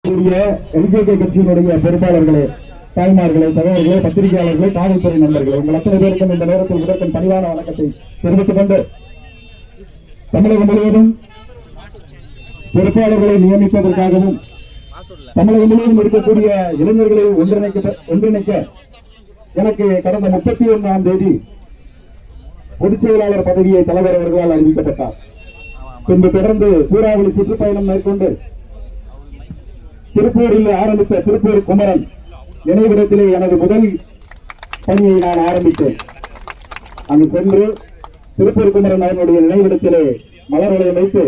LJK கட்சியினுடைய பொறுப்பாளர்களே, தாய்மார்களே, சகோதரர்களே, பத்திரிகையாளர்களே, காவல்துறை நண்பர்களே, உங்கள் அத்தனை பேருக்கும் இந்த நேரத்தில் முதற்கண் பணிவான வணக்கத்தை தெரிவித்துக் கொண்டு, தமிழகம் முழுவதும் பொறுப்பாளர்களை நியமிப்பதற்காகவும் தமிழகம் முழுவதும் இருக்கக்கூடிய இளைஞர்களை ஒன்றிணைக்க எனக்கு கடந்த 31ஆம் தேதி பொதுச் செயலாளர் பதவியை தலைவர் அவர்களால் அறிவிக்கப்பட்டார். பின்பு தொடர்ந்து சூறாவளி சுற்றுப்பயணம் மேற்கொண்டு திருப்பூரில் ஆரம்பித்த திருப்பூர் குமரன் நினைவிடத்திலே எனது முதல் பணியை நான் ஆரம்பித்தேன். அங்கு சென்று திருப்பூர் குமரன் அவர்களுடைய நினைவிடத்திலே மலர் வளையம் வைத்து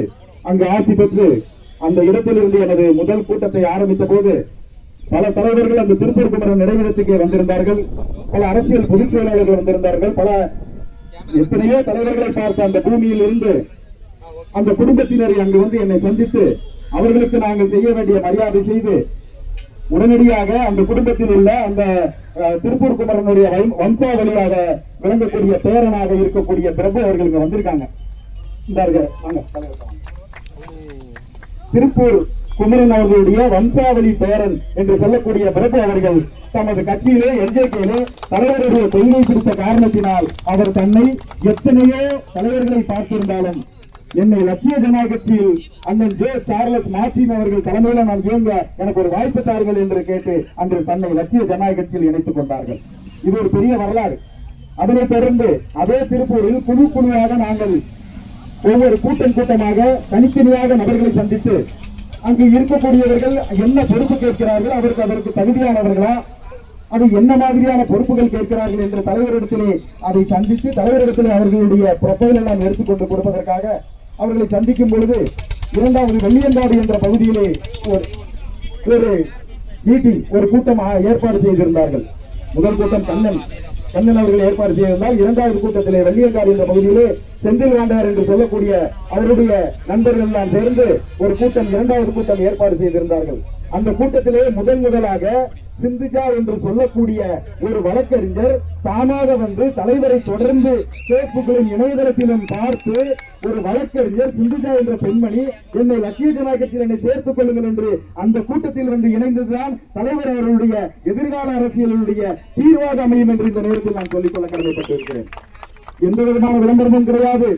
அங்கு ஆசி பெற்று அந்த இடத்திலிருந்து எனது முதல் கூட்டத்தை ஆரம்பித்த போது பல தலைவர்கள் அந்த திருப்பூர் குமரன் நினைவிடத்துக்கு வந்திருந்தார்கள். பல அரசியல் பொதுச் செயலாளர்கள் வந்திருந்தார்கள். பல எத்தனையோ தலைவர்களை பார்த்த அந்த பூமியில் இருந்து அந்த குடும்பத்தினர் அங்கு வந்து என்னை சந்தித்து அவர்களுக்கு நாங்கள் செய்ய வேண்டிய மரியாதை செய்து உடனடியாக அந்த குடும்பத்தில் உள்ள அந்த திருப்பூர் குமரனுடைய வம்சாவளியாக விளங்கக்கூடிய பேரனாக இருக்கக்கூடிய பிரபு அவர்களுக்கு வந்திருக்காங்க. திருப்பூர் குமரன் அவர்களுடைய வம்சாவளி பேரன் என்று சொல்லக்கூடிய பிரபு அவர்கள் தமது கட்சியிலே எல்ஜேகேலே தலைவருடைய கொள்கை பிடித்த காரணத்தினால் அவர் தன்னை எத்தனையோ தலைவர்களை பார்த்திருந்தாலும் என்னை லட்சிய ஜனநாயக கட்சியில் அண்ணன் ஜே சார்லஸ் மார்டின் அவர்கள் தலைமையில நான் இயங்க எனக்கு ஒரு வாய்ப்பு தார்கள் என்று கேட்டு அன்று தன்னை லட்சிய ஜனநாயக கட்சியில் இணைத்துக் கொண்டார்கள். இது ஒரு பெரிய வரலாறு. அதனைத் தொடர்ந்து அதே திருப்பூரில் குழுவாக நாங்கள் ஒவ்வொரு கூட்டமாக தனித்தனியாக நபர்களை சந்தித்து அங்கு இருக்கக்கூடியவர்கள் என்ன பொறுப்பு கேட்கிறார்கள், அதற்கு தகுதியானவர்களா, அது என்ன மாதிரியான பொறுப்புகள் கேட்கிறார்கள் என்ற தலைவரிடத்திலே அதை சந்தித்து தலைவரிடத்திலே அவர்களுடைய ப்ரொஃபைல் எல்லாம் எடுத்துக்கொண்டு கொடுப்பதற்காக அவர்களை சந்திக்கும் பொழுது இரண்டாவது வெள்ளியங்காடு என்ற பகுதியிலே ஒரு மீட்டிங் ஒரு கூட்டம் ஏற்பாடு செய்திருந்தார்கள். முதல் கூட்டம் கண்ணன் அவர்கள் ஏற்பாடு செய்திருந்தால் இரண்டாவது கூட்டத்திலே வெள்ளியங்காடு என்ற பகுதியிலே செந்தில் வாண்டார் என்று சொல்லக்கூடிய அவருடைய நண்பர்கள் எல்லாம் சேர்ந்து ஒரு கூட்டம் இரண்டாவது கூட்டம் ஏற்பாடு செய்திருந்தார்கள். அந்த கூட்டத்திலே முதலாக சிந்துஜா என்று சொல்லக்கூடிய ஒரு வழக்கறிஞர் தானாக வந்து தலைவரை தொடர்ந்து பேஸ்புக்கிலும் இணையதளத்திலும் பார்த்து ஒரு வழக்கறிஞர் சிந்துஜா என்ற பெண்மணி என்னை லட்சிய ஜனநாயக கட்சியில் என்னை சேர்த்துக் கொள்ளுங்கள் என்று அந்த கூட்டத்தில் வந்து இணைந்ததுதான் தலைவர் அவர்களுடைய எதிர்கால அரசியலுடைய தீர்வாக அமையும் என்று இந்த நேரத்தில் நான் சொல்லிக்கொள்ள கடமைப்பட்டிருக்கிறேன். எந்த விதமான விளம்பரமும் கிடையாது,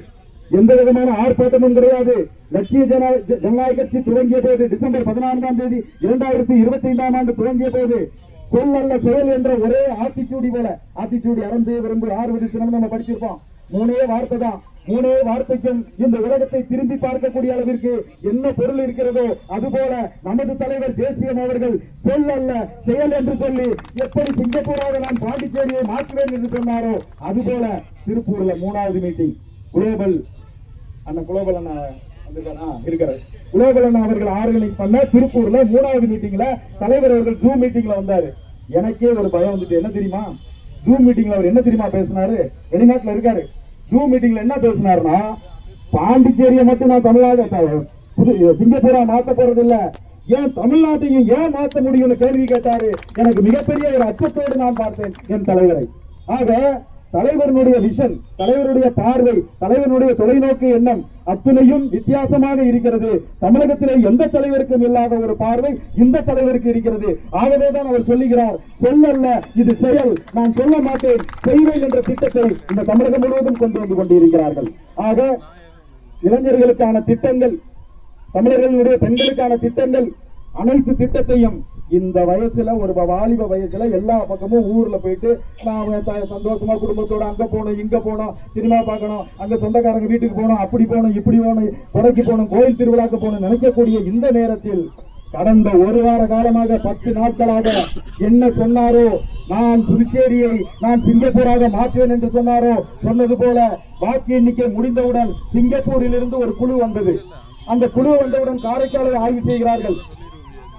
எந்த விதமான ஆர்ப்பாட்டமும் கிடையாது. லட்சிய ஜனநாயக கட்சி துவங்கிய போது டிசம்பர் 14ஆம் தேதி 2025ஆம் ஆண்டு துவங்கிய போது சொல் அல்ல செயல் என்ற ஒரே ஆத்திச்சூடி போல, ஆத்திச்சூடி அறம் செய்ய விரும்பு 6 சினம் நம்ம படிச்சிருப்போம். 3 வார்த்தை தான். 3 வார்த்தைக்கும் இந்த உலகத்தை திரும்பி பார்க்கக்கூடிய அளவிற்கு என்ன பொருள் இருக்கிறதோ அதுபோல நமது தலைவர் ஜேசிஎம் அவர்கள் சொல் அல்ல செயல் என்று சொல்லி எப்படி சிங்கப்பூராக நான் பாண்டிச்சேரியை மாற்றுவேன் என்று சொன்னாரோ அதுபோல திருப்பூர்ல 3வது மீட்டிங் குளோபல் அண்ணா இருக்கிறார். குளோபல் அண்ணா அவர்கள் ஆர்கனைஸ் பண்ண திருப்பூர்ல 3வது மீட்டிங்ல தலைவர் அவர்கள் ஜூம் மீட்டிங்ல வந்தாரு. எனக்கே ஒரு பயம் வந்துட்டு, என்ன தெரியுமா, ஜூம் மீட்டிங்ல அவர் என்ன தெரியுமா பேசினாரு, வெளிநாட்டுல இருக்காரு. ஜூம் மீட்டிங்ல என்ன பேசினாருன்னா, பாண்டிச்சேரியை மட்டும் நான் தமிழ்நாடு சிங்கப்பூரா மாத்த போறது இல்ல, ஏன் தமிழ்நாட்டையும் ஏன் மாற்ற முடியும்னு கேள்வி கேட்டாரு. எனக்கு மிகப்பெரிய ஒரு அச்சத்தோடு நான் பார்த்தேன் என் தலைவரை. ஆக தலைவருடைய விஷன், தலைவருடைய பார்வை, தலைவருடைய தொலைநோக்கு எண்ணம் அத்துணையும் வித்தியாசமாக இருக்கிறது. தமிழகத்திலே எந்த தலைவருக்கும் இல்லாத ஒரு பார்வை இந்த தலைவருக்கு இருக்கிறது. ஆகவேதான் அவர் சொல்லுகிறார், சொல்லல்ல இது செயல், நான் சொல்ல மாட்டேன் செய்வேன் என்ற திட்டத்தை இந்த தமிழகம் முழுவதும் கொண்டு வந்து கொண்டிருக்கிறார்கள். ஆக இளைஞர்களுக்கான திட்டங்கள், தமிழர்களுடைய பெண்களுக்கான திட்டங்கள், அனைத்து திட்டத்தையும் இந்த வயசுல ஒரு வாலிப வயசுல எல்லா பக்கமும் ஊர்ல போயிட்டு நான் சந்தோஷமா குடும்பத்தோட அங்க போகணும் இங்க போனோம் சினிமா பார்க்கணும் அங்க சொந்தக்காரங்க வீட்டுக்கு போகணும் அப்படி போகணும் இப்படி போகணும் கொடைக்கு போகணும் கோயில் திருவிழாக்கு போகணும் நினைக்கக்கூடிய இந்த நேரத்தில் கடந்த ஒரு வார காலமாக 10 நாட்களாக என்ன சொன்னாரோ, நான் புதுச்சேரியை நான் சிங்கப்பூராக மாற்றுவேன் என்று சொன்னாரோ, சொன்னது போல வாக்கு எண்ணிக்கை முடிந்தவுடன் சிங்கப்பூரில் இருந்து ஒரு குழு வந்தது. அந்த குழு வந்தவுடன் காரைக்காலை ஆய்வு செய்கிறார்கள்.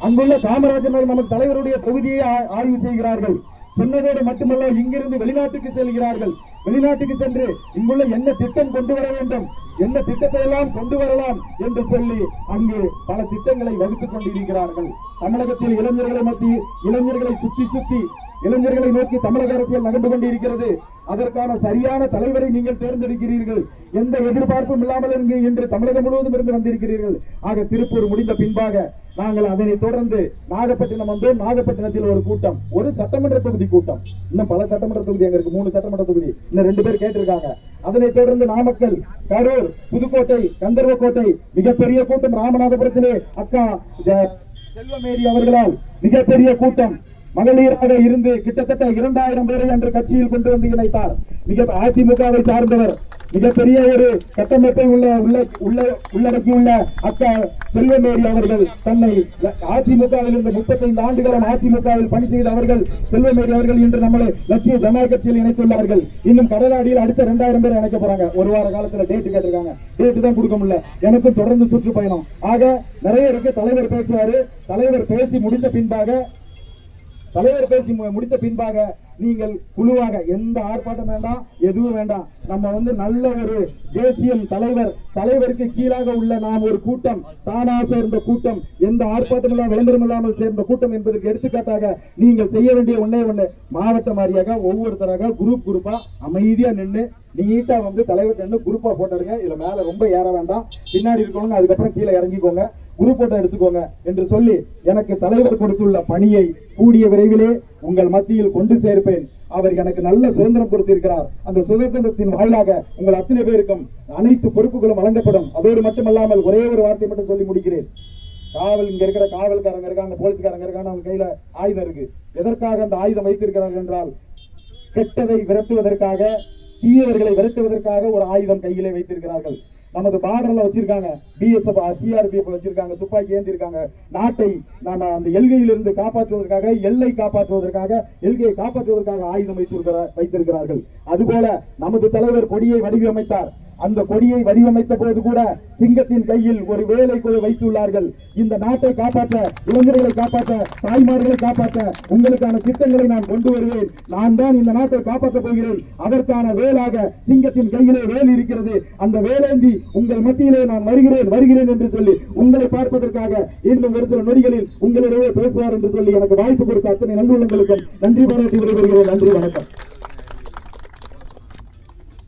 அங்குள்ள காமராஜர் நமது தலைவருடைய தொகுதியை ஆய்வு செய்கிறார்கள். சொன்னதோடு மட்டுமல்ல, இங்கிருந்து வெளிநாட்டுக்கு செல்கிறார்கள். வெளிநாட்டுக்கு சென்று இங்குள்ள என்ன திட்டம் கொண்டு வர வேண்டும், என்ன திட்டத்தை எல்லாம் கொண்டு வரலாம் என்று சொல்லி அங்கு பல திட்டங்களை வகுத்துக் கொண்டிருக்கிறார்கள். தமிழகத்தில் இளைஞர்களை சுத்தி இளைஞர்களை நோக்கி தமிழக அரசியல் நடந்து கொண்டிருக்கிறது. அதற்கான சரியான தலைவரை நீங்கள் தேர்ந்தெடுக்கிறீர்கள். எந்த எதிர்பார்ப்பும் இல்லாமல் இன்று தமிழகம் முழுவதும் இருந்து வந்திருக்கிறீர்கள். ஆக திருப்பூர் முடிந்த பின்பாக நாங்கள் அதனை தொடர்ந்து நாகப்பட்டினம் வந்தோம். நாகப்பட்டினத்தில் ஒரு கூட்டம், ஒரு சட்டமன்ற தொகுதி கூட்டம். இன்னும் பல சட்டமன்ற தொகுதி அங்க இருக்கு, 3 சட்டமன்ற தொகுதி, இன்னும் 2 பேர் கேட்டிருக்காங்க. அதனை தொடர்ந்து நாமக்கல், கரூர், புதுக்கோட்டை, கந்தர்வக்கோட்டை மிகப்பெரிய கூட்டம். ராமநாதபுரத்திலே அக்கா செல்வமேரி அவர்களால் மிகப்பெரிய கூட்டம். மகளிராக இருந்து கிட்டத்தட்ட 2000 பேரை அன்று கட்சியில் கொண்டு வந்து இணைத்தார். அதிமுகவை சார்ந்தவர், மிகப்பெரிய ஒரு கட்டமைப்பை உள்ளடக்கியுள்ள அக்கா செல்வமேரி அவர்கள் தன்னை அதிமுகவில் இருந்து 35 ஆண்டுகாலம் அதிமுகவில் பணி செய்த அவர்கள் செல்வமேரி அவர்கள் இன்று நம்மளை லட்சிய ஜனநாயக கட்சியில் இணைத்துள்ளார்கள். இன்னும் கடலாடியில் அடுத்த 2000 பேர் இணைக்க போறாங்க. ஒரு வார காலத்துல டேட் கேட்டிருக்காங்க, டேட் தான் கொடுக்க முடியல. எனக்கும் தொடர்ந்து சுற்றுப்பயணம். ஆக நிறைய இருக்கு. தலைவர் பேசுவாரு. தலைவர் பேசி முடித்த பின்பாக நீங்கள் குழுவாக எந்த ஆர்ப்பாட்டம் வேண்டாம், எதுவும் வேண்டாம். நம்ம நல்ல ஒரு தேசியம் தலைவருக்கு கீழாக உள்ள நாம் ஒரு கூட்டம், தானா சேர்ந்த கூட்டம், எந்த ஆர்ப்பாட்டம் எல்லாம் விளம்பரம் இல்லாமல் சேர்ந்த கூட்டம் என்பதற்கு எடுத்துக்காட்டாக நீங்கள் செய்ய வேண்டிய ஒண்ணு மாவட்ட வாரியாக ஒவ்வொருத்தராக குரூப்பா அமைதியா நின்று நீட்டா தலைவர் நின்று குரூப்பா போட்டோ எடுங்க. இதுல மேல ரொம்ப ஏற வேண்டாம், பின்னாடி இருக்கவங்க அதுக்கப்புறம் கீழே இறங்கிக்கோங்க, குரூப் போட்டோ எடுத்துக்கோங்க என்று சொல்லி எனக்கு தலைவர் கொடுத்துள்ள பணியை கூடிய விரைவிலே உங்கள் மத்தியில் கொண்டு சேர்ப்பேன். அவர் எனக்கு நல்ல சுதந்திரம் கொடுத்திருக்கிறார். அந்த சுதந்திரத்தின் வாயிலாக உங்கள் அத்தனை பேருக்கும் அனைத்து பொறுப்புகளும் வழங்கப்படும். அதோடு மட்டுமல்லாமல் ஒரே ஒரு வார்த்தை மட்டும் சொல்லி முடிக்கிறேன். இங்க இருக்கிற காவல்காரங்க இருக்காங்க, போலீஸ்காரங்க இருக்காங்க, அவங்க கையில ஆயுதம் இருக்கு. எதற்காக அந்த ஆயுதம் வைத்திருக்கிறார்கள் என்றால் கெட்டதை விரட்டுவதற்காக, தீயவர்களை விரட்டுவதற்காக ஒரு ஆயுதம் கையிலே வைத்திருக்கிறார்கள். நமது பார்டர்ல வச்சிருக்காங்க, பிஎஸ்எஃப், சிஆர்பிஎஃப் வச்சிருக்காங்க, துப்பாக்கி ஏந்திருக்காங்க. நாட்டை நாம அந்த எல்கையிலிருந்து காப்பாற்றுவதற்காக, எல்லையை காப்பாற்றுவதற்காக ஆயுதம் வைத்திருக்கிறார்கள். அதுபோல நமது தலைவர் கொடியை வடிவமைத்தார். அந்த கொடியை வடிவமைத்த போது கூட சிங்கத்தின் கையில் ஒரு வேலை வைத்துள்ளார்கள். இந்த நாட்டை காப்பாற்ற, இளைஞர்களை காப்பாற்ற, தாய்மார்களை காப்பாற்ற உங்களுக்கான திட்டங்களை நான் கொண்டு வருவேன். நான் தான் இந்த நாட்டை காப்பாற்றப் போகிறேன். அதற்கான வேலாக சிங்கத்தின் கையிலே வேல் இருக்கிறது. அந்த வேலேந்தி உங்கள் மத்தியிலே நான் வருகிறேன் என்று சொல்லி உங்களை பார்ப்பதற்காக இன்னும் ஒரு சில நொடிகளில் உங்களிடையே பேசுவார் என்று சொல்லி எனக்கு வாய்ப்பு கொடுத்த அத்தனை நல்லுள்ளங்களுக்கும் நன்றி பாராட்டி விடைபெறுகிறேன். நன்றி, வணக்கம்.